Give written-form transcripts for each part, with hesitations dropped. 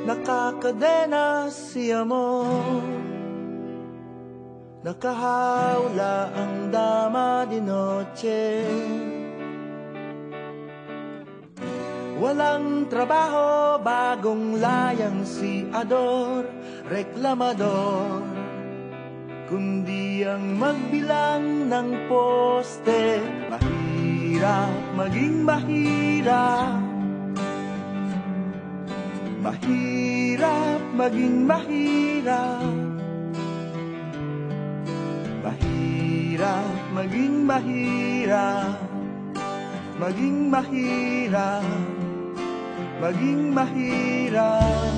nakakadena si amor. Nakahawla ang dama di noche. Walang trabaho, bagong layang si Ador, reklamador, kundi ang magbilang ng poste. Mahirap maging mahirap, mahirap maging mahirap, mahirap maging mahirap, maging mahirap, maging mahirap.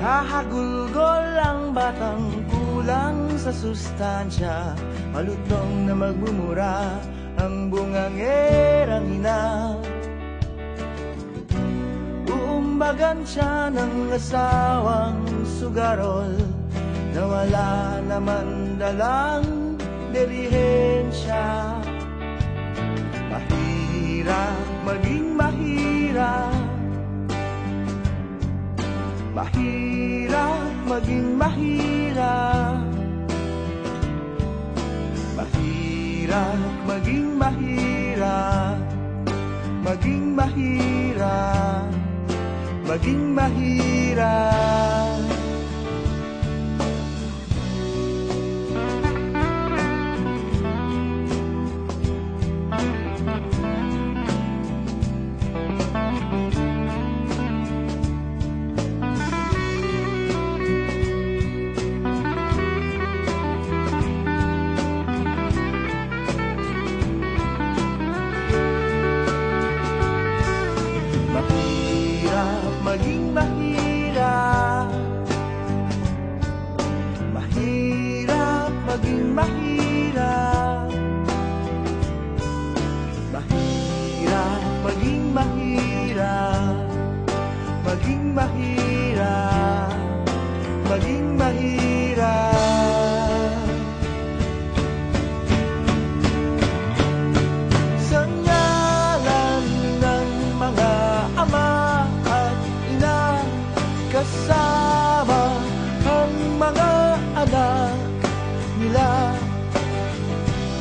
Hahagulgol ang batang kulang sa sustansya, malutong na magmumura ang bungangerang ina. Uumbagan siya ng asawang sugarol na wala naman dalang delihensya. Mahirap maging mahirap, mahirap maging mahirap, mahirap maging mahirap, maging mahirap, maging mahirap. Maging mahirap, mahirap maging mahirap, mahirap maging mahirap, maging mahirap, maging mahirap. Sa ngalan ng mga ama, kasama ang mga anak nila,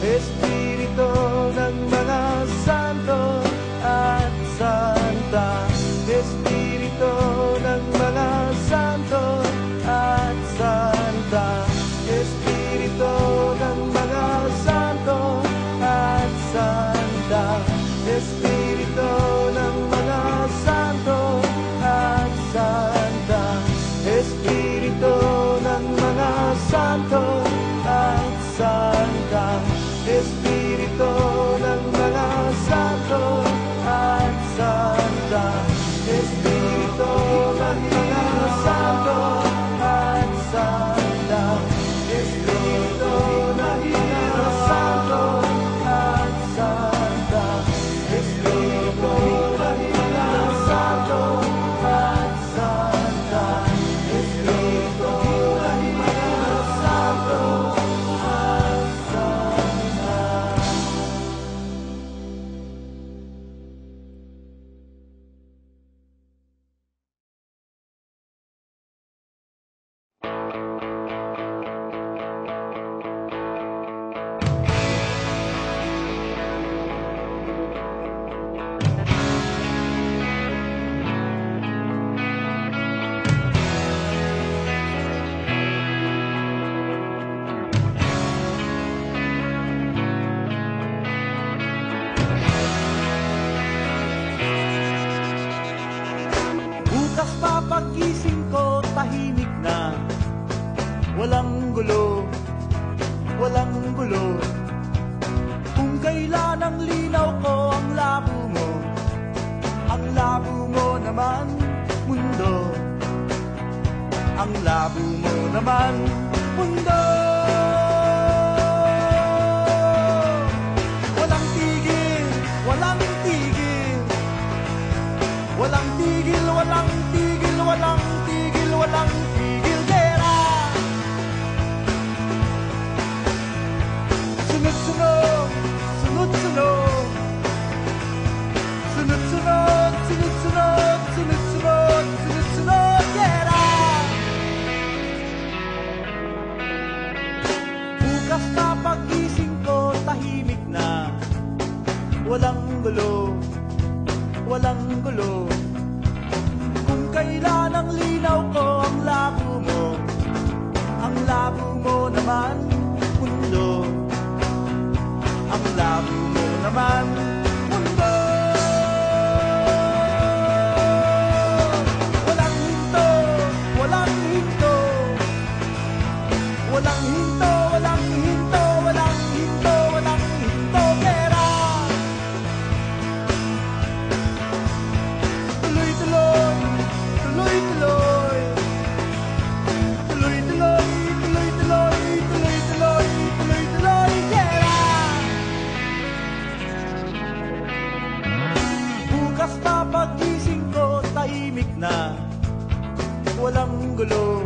Espiritu ng mga santo at santa, Espiritu ng mga santo at santa, Espiritu ng mga santo at santa, Espiritu ng mga santo at santa, Espiritu ng mga santo at santa, Espiritu ng mga santo at santa, Espiritu ng mga santo at santa, Espiritu ng mga santo at santa, Espiritu ng mga santo at santa, Espiritu ng mga santo at santa. Bukas pa pagising ko, tahimik na, walang gulo, walang gulo. Kung kailan ang linaw ko, ang labo mo naman, mundo. Ang labo mo naman, mundo. Walang tigil, walang tigil, walang tigil, walang tigil, walang tigil, walang tigil, gera. Sunod-sunod, sunod-sunod, sunod-sunod, sunod-sunod, walang gulo. Kung kailan ang linaw ko ang labo mo, ang labo mo naman mundo, ang labo mo naman mundo. Walang hinto, walang hinto, walang hinto, walang hinto, walang hinto, walang hinto, pera. Tuloy-tuloy, tuloy-tuloy, tuloy-tuloy, tuloy-tuloy, tuloy-tuloy, tuloy-tuloy, pera. Bukas pa pagising ko, tahimik na, walang gulo,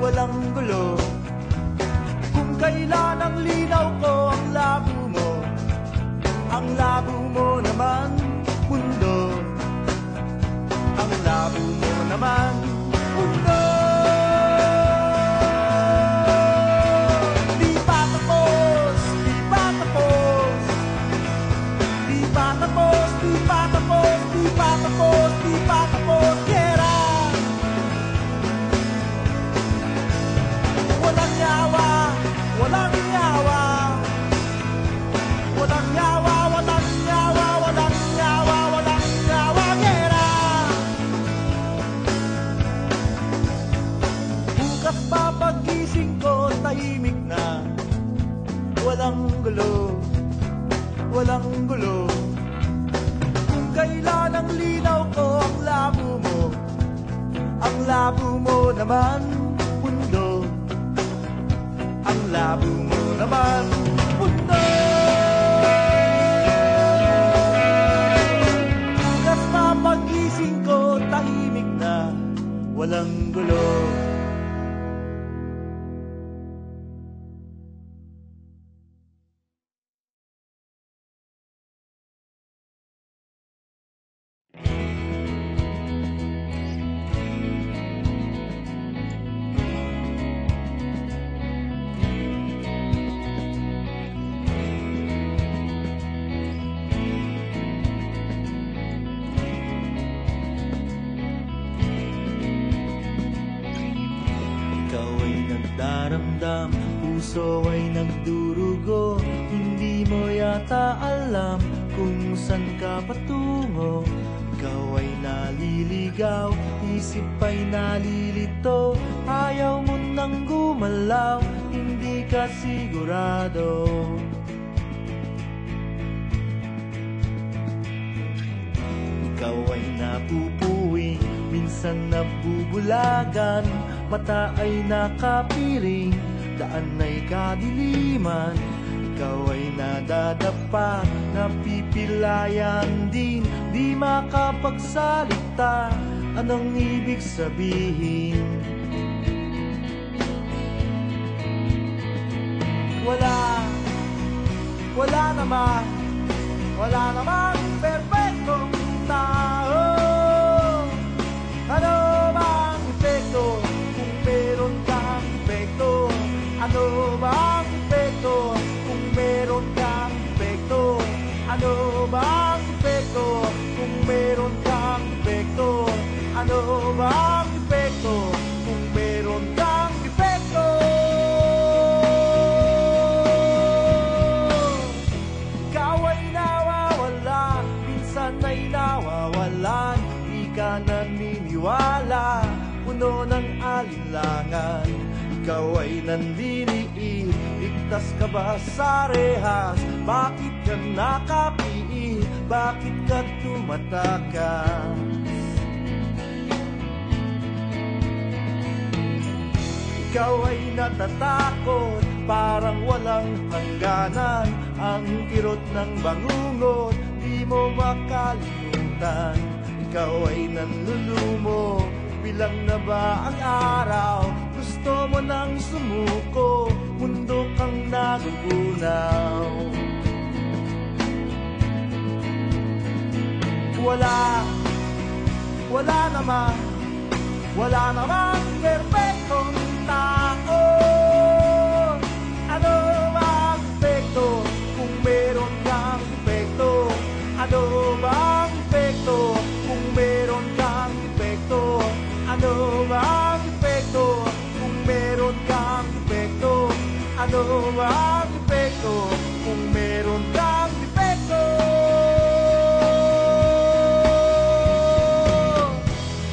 walang gulo. Kung kailan ang linaw ko ang labo mo, ang labo mo naman mundo, ang labo mo naman mundo. Di pa tapos, di pa tapos, di pa tapos, di pa tapos, di pa tapos, di pa tapos, kera. Walang yawa, walang yawa, walang yawa, walang yawa, walang yawa, walang yawa, kera. Bukas pa pagising ko, tahimik na, walang gulo, walang gulo. Kung kailan ang linaw ko ang labo mo, ang labo mo naman mundo, ang labo mo naman mundo. Bukas pa pagising ko, tahimik na, walang gulo. Ikaw ay nagdaramdam, puso ay nagdurugo. Hindi mo yata alam kung saan ka patungo. Ikaw ay naliligaw, isip ay nalilito. Ayaw mo nang gumalaw, hindi ka sigurado. Ikaw ay napupuwing, minsan nabubulagan. Mata ay nakapiring, daan ay kadiliman. Ikaw ay nadadapa, napipilayan din. Di makapagsalita, anong ibig sabihin? Wala namang perfectong tao. Ano bang epekto kung meron kang epekto? Ano bang epekto kung meron kang epekto? Ano bang epekto kung meron kang epekto? Ano bang epekto kung meron kang epekto? Ikaw ay nawawala, minsan ay nawawalan. Di ka naniniwala, puno ng alinlangan. Ikaw ay nandiliit, ligtas ka ba sa rehas? Bakit ka nakapiit? Bakit ka tumatakas? Ikaw ay natatakot, parang walang hangganan. Ang kirot ng bangungot, di mo makalimutan. Ikaw ay nanlulumo, bilang na ba ang araw? Gusto mo nang sumuko, mundo kang nagugunaw. Wala namang perfectong tao. Ano bang epekto kung meron kang epekto? Ano bang epekto Ano ba ang epekto kung meron kang depekto?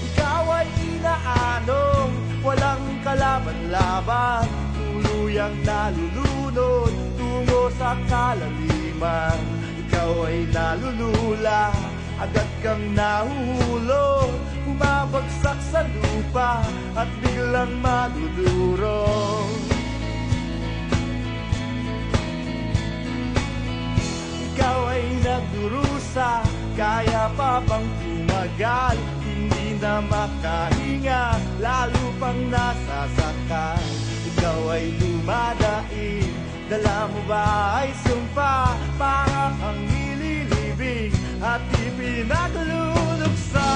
Ikaw ay inaanong walang kalaban-laban, tuluyang nalulunod tungo sa kalaliman. Ikaw ay nalulula, agad kang nahuhulog, bumabagsak sa lupa at biglang madudurog. Ikaw ay nagdurusa, kaya pa bang tumagal? Hindi na makahinga, lalo pang nasasaktan. Ikaw ay lumadaig, dala mo ba ay sumpa? Para kang nililibing at ipinagluluksa.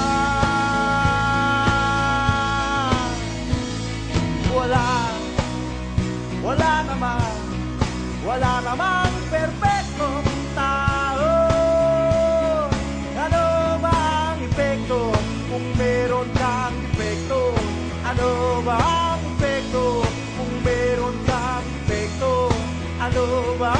Wala namang perpektong tao. Ano ba ang epekto kung meron kang epekto? Ano ba ang epekto kung meron kang epekto? Ano ba